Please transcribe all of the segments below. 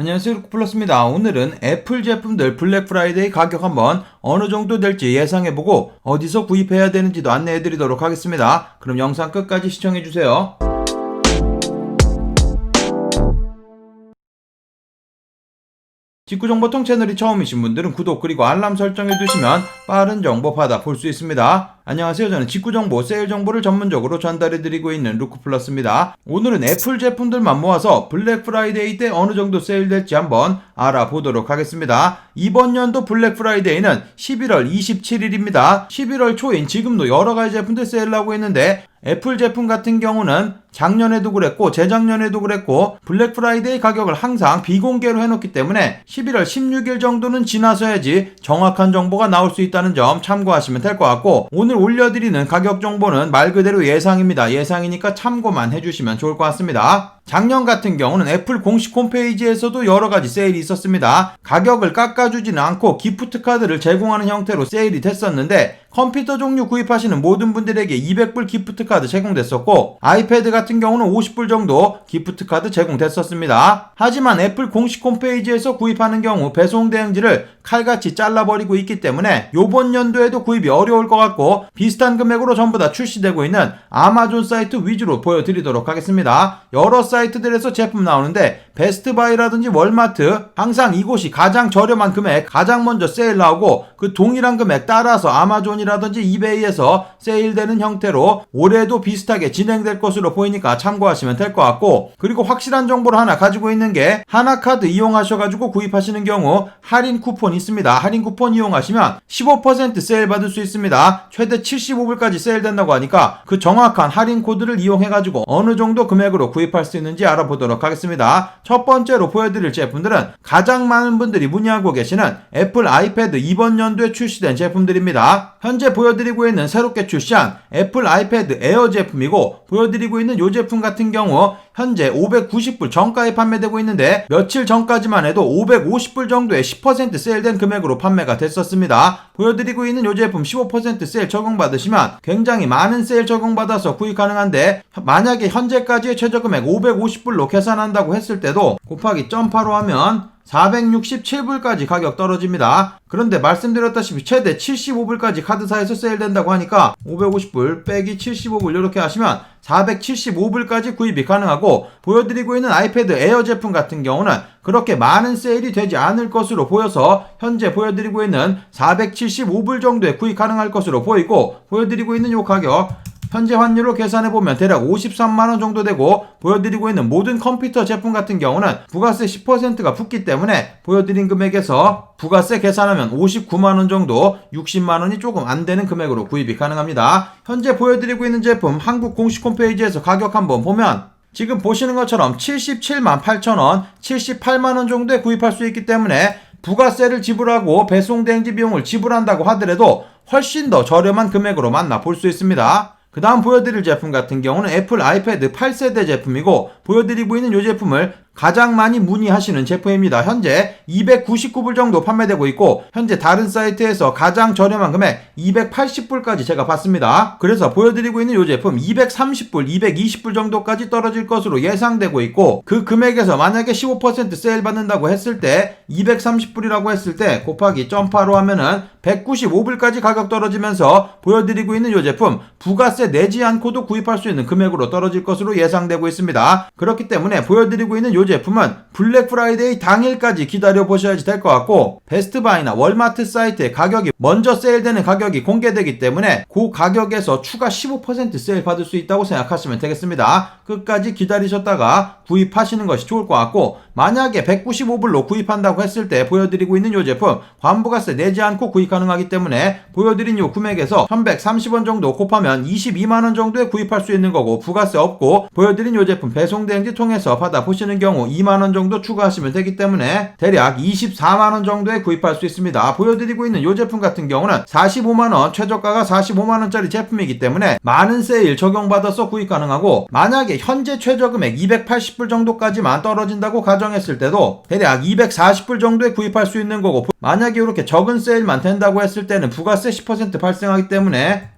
안녕하세요, 루크플러스입니다. 오늘은 애플 제품들 블랙 프라이데이 가격 한번 어느 정도 될지 예상해보고 어디서 구입해야 되는지도 안내해드리도록 하겠습니다. 그럼 영상 끝까지 시청해주세요. 직구정보통 채널이 처음이신 분들은 구독 그리고 알람 설정해두시면 빠른 정보 받아볼 수 있습니다. 안녕하세요. 저는 직구정보, 세일 정보를 전문적으로 전달해드리고 있는 루크플러스입니다. 오늘은 애플 제품들만 모아서 블랙 프라이데이 때 어느 정도 세일될지 한번 알아보도록 하겠습니다. 이번 연도 블랙 프라이데이는 11월 27일입니다. 11월 초인 지금도 여러가지 제품들 세일하고 있는데 애플 제품 같은 경우는 작년에도 그랬고 재작년에도 그랬고 블랙 프라이데이 가격을 항상 비공개로 해놓기 때문에 11월 16일 정도는 지나서야지 정확한 정보가 나올 수 있다는 점 참고하시면 될 것 같고, 오늘 올려드리는 가격 정보는 말 그대로 예상입니다. 예상이니까 참고만 해주시면 좋을 것 같습니다. 작년 같은 경우는 애플 공식 홈페이지에서도 여러가지 세일이 있었습니다. 가격을 깎아주지는 않고 기프트 카드를 제공하는 형태로 세일이 됐었는데 컴퓨터 종류 구입하시는 모든 분들에게 200불 기프트 카드 제공됐었고, 아이패드 같은 경우는 50불 정도 기프트 카드 제공됐었습니다. 하지만 애플 공식 홈페이지에서 구입하는 경우 배송 대행지를 칼같이 잘라버리고 있기 때문에 요번 연도에도 구입이 어려울 것 같고, 비슷한 금액으로 전부 다 출시되고 있는 아마존 사이트 위주로 보여드리도록 하겠습니다. 여러 사이트들에서 제품 나오는데 베스트바이라든지 월마트, 항상 이곳이 가장 저렴한 금액 가장 먼저 세일 나오고, 그 동일한 금액 따라서 아마존이라든지 이베이에서 세일되는 형태로 올해도 비슷하게 진행될 것으로 보이니까 참고하시면 될 것 같고, 그리고 확실한 정보를 하나 가지고 있는 게 하나카드 이용하셔가지고 구입하시는 경우 할인 쿠폰 있습니다. 할인 쿠폰 이용하시면 15% 세일 받을 수 있습니다. 최대 75불까지 세일된다고 하니까 그 정확한 할인 코드를 이용해가지고 어느 정도 금액으로 구입할 수 있는지 알아보도록 하겠습니다. 첫 번째로 보여드릴 제품들은 가장 많은 분들이 문의하고 계시는 애플 아이패드 이번 연도에 출시된 제품들입니다. 현재 보여드리고 있는 새롭게 출시한 애플 아이패드 에어 제품이고, 보여드리고 있는 이 제품 같은 경우 현재 590불 정가에 판매되고 있는데 며칠 전까지만 해도 550불 정도의 10% 세일된 금액으로 판매가 됐었습니다. 보여드리고 있는 이 제품 15% 세일 적용받으시면 굉장히 많은 세일 적용받아서 구입 가능한데, 만약에 현재까지의 최저금액 550불로 계산한다고 했을 때도 곱하기 0.85 하면 467불까지 가격 떨어집니다. 그런데 말씀드렸다시피 최대 75불까지 카드사에서 세일된다고 하니까 550불 빼기 75불 이렇게 하시면 475불까지 구입이 가능하고, 보여드리고 있는 아이패드 에어 제품 같은 경우는 그렇게 많은 세일이 되지 않을 것으로 보여서 현재 보여드리고 있는 475불 정도에 구입 가능할 것으로 보이고, 보여드리고 있는 이 가격 현재 환율로 계산해보면 대략 53만원 정도 되고, 보여드리고 있는 모든 컴퓨터 제품 같은 경우는 부가세 10%가 붙기 때문에 보여드린 금액에서 부가세 계산하면 59만원 정도, 60만원이 조금 안되는 금액으로 구입이 가능합니다. 현재 보여드리고 있는 제품 한국 공식 홈페이지에서 가격 한번 보면 지금 보시는 것처럼 77만 8천원, 78만원 정도에 구입할 수 있기 때문에 부가세를 지불하고 배송 대행지 비용을 지불한다고 하더라도 훨씬 더 저렴한 금액으로 만나볼 수 있습니다. 그 다음 보여드릴 제품 같은 경우는 애플 아이패드 8세대 제품이고, 보여드리고 있는 이 제품을 가장 많이 문의하시는 제품입니다. 현재 299불 정도 판매되고 있고, 현재 다른 사이트에서 가장 저렴한 금액 280불까지 제가 봤습니다. 그래서 보여드리고 있는 이 제품 230불, 220불 정도까지 떨어질 것으로 예상되고 있고, 그 금액에서 만약에 15% 세일 받는다고 했을 때 230불이라고 했을 때 곱하기 0.85 하면은 195불까지 가격 떨어지면서 보여드리고 있는 이 제품 부가세 내지 않고도 구입할 수 있는 금액으로 떨어질 것으로 예상되고 있습니다. 그렇기 때문에 보여드리고 있는 이 제품은 블랙 프라이데이 당일까지 기다려 보셔야지 될 것 같고, 베스트바이나 월마트 사이트의 가격이 먼저 세일되는 가격이 공개되기 때문에 그 가격에서 추가 15% 세일 받을 수 있다고 생각하시면 되겠습니다. 끝까지 기다리셨다가 구입하시는 것이 좋을 것 같고, 만약에 195불로 구입한다고 했을 때 보여드리고 있는 이 제품 관부가세 내지 않고 구입 가능하기 때문에 보여드린 이 금액에서 1130원 정도 곱하면 22만원 정도에 구입할 수 있는 거고, 부가세 없고 보여드린 이 제품 배송대행지 통해서 받아보시는 경우 2만원 정도 추가하시면 되기 때문에 대략 24만원 정도에 구입할 수 있습니다. 보여드리고 있는 이 제품 같은 경우는 45만원, 최저가가 45만원짜리 제품이기 때문에 많은 세일 적용받아서 구입 가능하고, 만약에 현재 최저금액 280불 정도까지만 떨어진다고 가정했을 때도 대략 240불 정도에 구입할 수 있는 거고, 만약에 이렇게 적은 세일만 된다고 했을 때는 부가세 10% 발생하기 때문에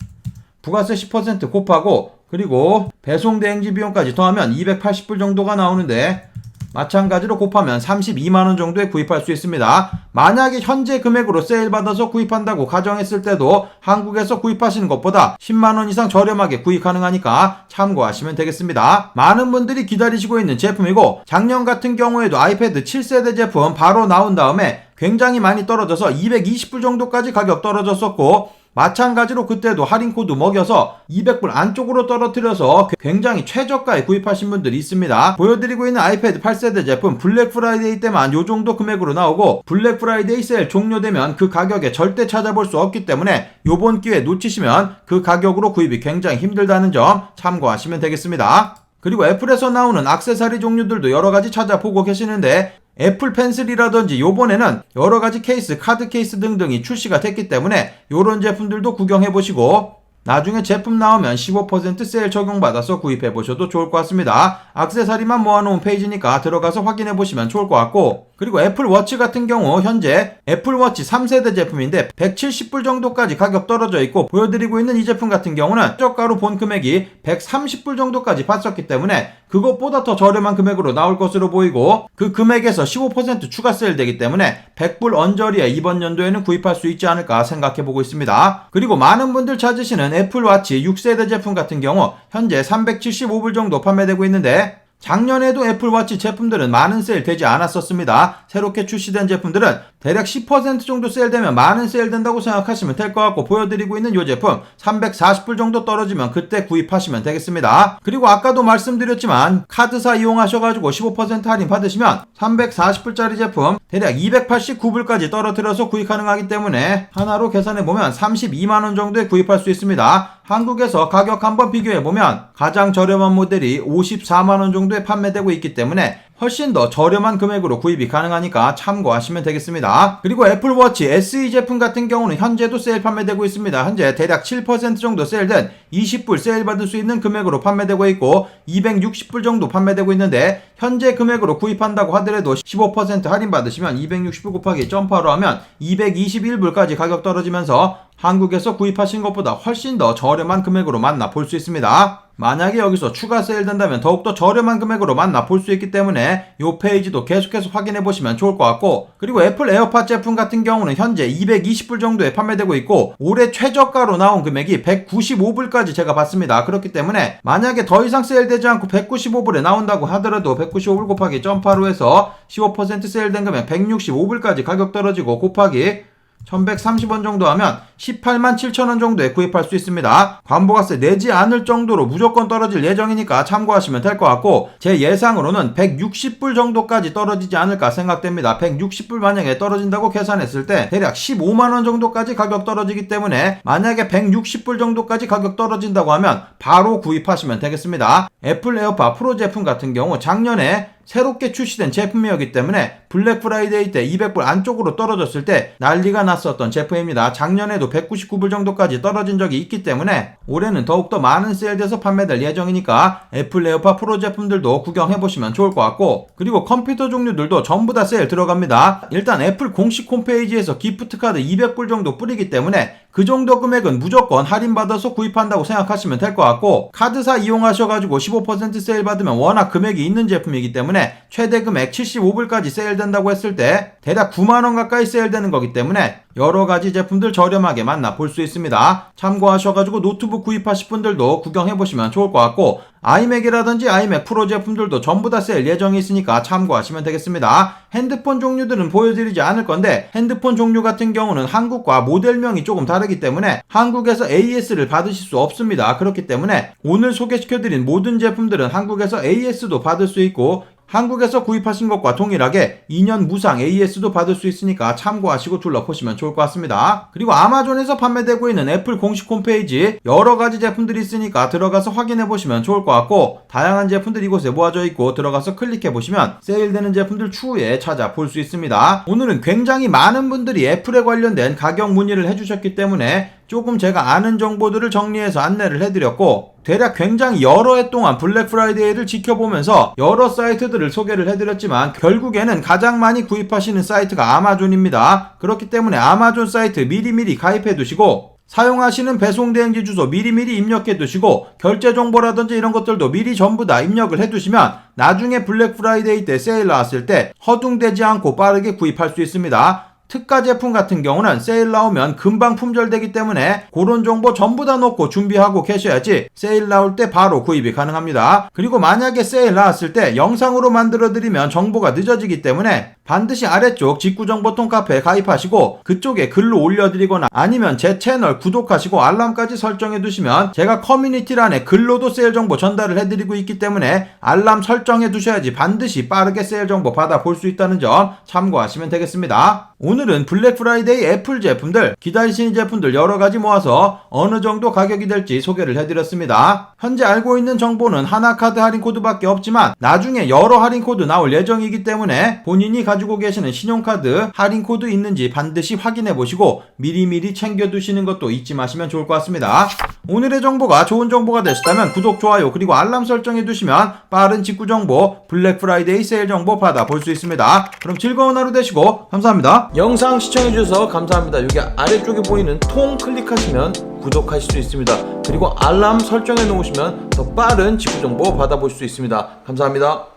부가세 10% 곱하고 그리고 배송 대행지 비용까지 더하면 280불 정도가 나오는데 마찬가지로 곱하면 32만원 정도에 구입할 수 있습니다. 만약에 현재 금액으로 세일 받아서 구입한다고 가정했을 때도 한국에서 구입하시는 것보다 10만원 이상 저렴하게 구입 가능하니까 참고하시면 되겠습니다. 많은 분들이 기다리시고 있는 제품이고, 작년 같은 경우에도 아이패드 7세대 제품 바로 나온 다음에 굉장히 많이 떨어져서 220불 정도까지 가격 떨어졌었고, 마찬가지로 그때도 할인 코드 먹여서 200불 안쪽으로 떨어뜨려서 굉장히 최저가에 구입하신 분들이 있습니다. 보여드리고 있는 아이패드 8세대 제품 블랙 프라이데이 때만 요 정도 금액으로 나오고, 블랙 프라이데이 세일 종료되면 그 가격에 절대 찾아볼 수 없기 때문에 요번 기회 놓치시면 그 가격으로 구입이 굉장히 힘들다는 점 참고하시면 되겠습니다. 그리고 애플에서 나오는 액세서리 종류들도 여러가지 찾아보고 계시는데, 애플 펜슬이라든지 요번에는 여러가지 케이스, 카드 케이스 등등이 출시가 됐기 때문에 요런 제품들도 구경해보시고, 나중에 제품 나오면 15% 세일 적용받아서 구입해보셔도 좋을 것 같습니다. 액세서리만 모아놓은 페이지니까 들어가서 확인해보시면 좋을 것 같고, 그리고 애플워치 같은 경우 현재 애플워치 3세대 제품인데 170불 정도까지 가격 떨어져 있고, 보여드리고 있는 이 제품 같은 경우는 저가로 본 금액이 130불 정도까지 봤었기 때문에 그것보다 더 저렴한 금액으로 나올 것으로 보이고, 그 금액에서 15% 추가 세일 되기 때문에 100불 언저리에 이번 연도에는 구입할 수 있지 않을까 생각해보고 있습니다. 그리고 많은 분들 찾으시는 애플워치 6세대 제품 같은 경우 현재 375불 정도 판매되고 있는데, 작년에도 애플워치 제품들은 많은 세일 되지 않았었습니다. 새롭게 출시된 제품들은 대략 10% 정도 세일되면 많은 세일된다고 생각하시면 될 것 같고, 보여드리고 있는 이 제품 340불 정도 떨어지면 그때 구입하시면 되겠습니다. 그리고 아까도 말씀드렸지만 카드사 이용하셔가지고 15% 할인 받으시면 340불짜리 제품 대략 289불까지 떨어뜨려서 구입 가능하기 때문에 하나로 계산해보면 32만원 정도에 구입할 수 있습니다. 한국에서 가격 한번 비교해보면 가장 저렴한 모델이 54만원 정도에 판매되고 있기 때문에 훨씬 더 저렴한 금액으로 구입이 가능하니까 참고하시면 되겠습니다. 그리고 애플워치 SE 제품 같은 경우는 현재도 세일 판매되고 있습니다. 현재 대략 7% 정도 세일된 20불 세일 받을 수 있는 금액으로 판매되고 있고, 260불 정도 판매되고 있는데, 현재 금액으로 구입한다고 하더라도 15% 할인 받으시면 260불 곱하기 점파로 하면 221불까지 가격 떨어지면서 한국에서 구입하신 것보다 훨씬 더 저렴한 금액으로 만나볼 수 있습니다. 만약에 여기서 추가 세일 된다면 더욱더 저렴한 금액으로 만나볼 수 있기 때문에 이 페이지도 계속해서 확인해보시면 좋을 것 같고, 그리고 애플 에어팟 제품 같은 경우는 현재 220불 정도에 판매되고 있고, 올해 최저가로 나온 금액이 195불까지 제가 봤습니다. 그렇기 때문에 만약에 더 이상 세일되지 않고 195불에 나온다고 하더라도 195불 곱하기 점파로 해서 15% 세일된 금액 165불까지 가격 떨어지고 곱하기 1130원 정도 하면 18만 7천원 정도에 구입할 수 있습니다. 관보가세 내지 않을 정도로 무조건 떨어질 예정이니까 참고하시면 될 것 같고, 제 예상으로는 160불 정도까지 떨어지지 않을까 생각됩니다. 160불 만약에 떨어진다고 계산했을 때 대략 15만원 정도까지 가격 떨어지기 때문에 만약에 160불 정도까지 가격 떨어진다고 하면 바로 구입하시면 되겠습니다. 애플 에어팟 프로 제품 같은 경우 작년에 새롭게 출시된 제품이었기 때문에 블랙 프라이데이 때 200불 안쪽으로 떨어졌을 때 난리가 났었던 제품입니다. 작년에도 199불 정도까지 떨어진 적이 있기 때문에 올해는 더욱더 많은 세일돼서 판매될 예정이니까 애플 에어팟 프로 제품들도 구경해보시면 좋을 것 같고, 그리고 컴퓨터 종류들도 전부 다 세일 들어갑니다. 일단 애플 공식 홈페이지에서 기프트카드 200불 정도 뿌리기 때문에 그 정도 금액은 무조건 할인받아서 구입한다고 생각하시면 될 것 같고, 카드사 이용하셔가지고 15% 세일 받으면 워낙 금액이 있는 제품이기 때문에 최대 금액 75불까지 세일된다고 했을 때 대략 9만원 가까이 세일되는 거기 때문에 여러가지 제품들 저렴하게 만나볼 수 있습니다. 참고하셔가지고 노트북 구입하실 분들도 구경해보시면 좋을 것 같고, 아이맥이라든지 아이맥 프로 제품들도 전부 다 세일 예정이 있으니까 참고하시면 되겠습니다. 핸드폰 종류들은 보여드리지 않을 건데, 핸드폰 종류 같은 경우는 한국과 모델명이 조금 다르기 때문에 한국에서 AS를 받으실 수 없습니다. 그렇기 때문에 오늘 소개시켜드린 모든 제품들은 한국에서 AS도 받을 수 있고, 한국에서 구입하신 것과 동일하게 2년 무상 AS도 받을 수 있으니까 참고하시고 둘러보시면 좋을 것 같습니다. 그리고 아마존에서 판매되고 있는 애플 공식 홈페이지 여러가지 제품들이 있으니까 들어가서 확인해보시면 좋을 것 같고, 다양한 제품들이 이곳에 모아져 있고 들어가서 클릭해보시면 세일되는 제품들 추후에 찾아볼 수 있습니다. 오늘은 굉장히 많은 분들이 애플에 관련된 가격 문의를 해주셨기 때문에 조금 제가 아는 정보들을 정리해서 안내를 해드렸고, 대략 굉장히 여러 해 동안 블랙 프라이데이를 지켜보면서 여러 사이트들을 소개를 해드렸지만 결국에는 가장 많이 구입하시는 사이트가 아마존입니다. 그렇기 때문에 아마존 사이트 미리미리 가입해 두시고, 사용하시는 배송대행지 주소 미리미리 입력해 두시고 결제 정보라든지 이런 것들도 미리 전부 다 입력을 해 두시면 나중에 블랙 프라이데이 때 세일 나왔을 때 허둥대지 않고 빠르게 구입할 수 있습니다. 특가 제품 같은 경우는 세일 나오면 금방 품절되기 때문에 그런 정보 전부 다 넣고 준비하고 계셔야지 세일 나올 때 바로 구입이 가능합니다. 그리고 만약에 세일 나왔을 때 영상으로 만들어 드리면 정보가 늦어지기 때문에 반드시 아래쪽 직구정보통 카페에 가입하시고 그쪽에 글로 올려드리거나 아니면 제 채널 구독하시고 알람까지 설정해 두시면 제가 커뮤니티란에 글로도 세일 정보 전달을 해드리고 있기 때문에 알람 설정해 두셔야지 반드시 빠르게 세일 정보 받아볼 수 있다는 점 참고하시면 되겠습니다. 오늘은 블랙 프라이데이 애플 제품들, 기다리시는 제품들 여러가지 모아서 어느 정도 가격이 될지 소개를 해드렸습니다. 현재 알고 있는 정보는 하나카드 할인 코드밖에 없지만 나중에 여러 할인 코드 나올 예정이기 때문에 본인이 가지고 계시는 신용카드 할인 코드 있는지 반드시 확인해 보시고 미리미리 챙겨두시는 것도 잊지 마시면 좋을 것 같습니다. 오늘의 정보가 좋은 정보가 되셨다면 구독, 좋아요 그리고 알람 설정해 두시면 빠른 직구 정보, 블랙 프라이데이 세일 정보 받아볼 수 있습니다. 그럼 즐거운 하루 되시고 감사합니다. 영상 시청해주셔서 감사합니다. 여기 아래쪽에 보이는 통 클릭하시면 구독하실 수 있습니다. 그리고 알람 설정해 놓으시면 더 빠른 직구 정보 받아볼 수 있습니다. 감사합니다.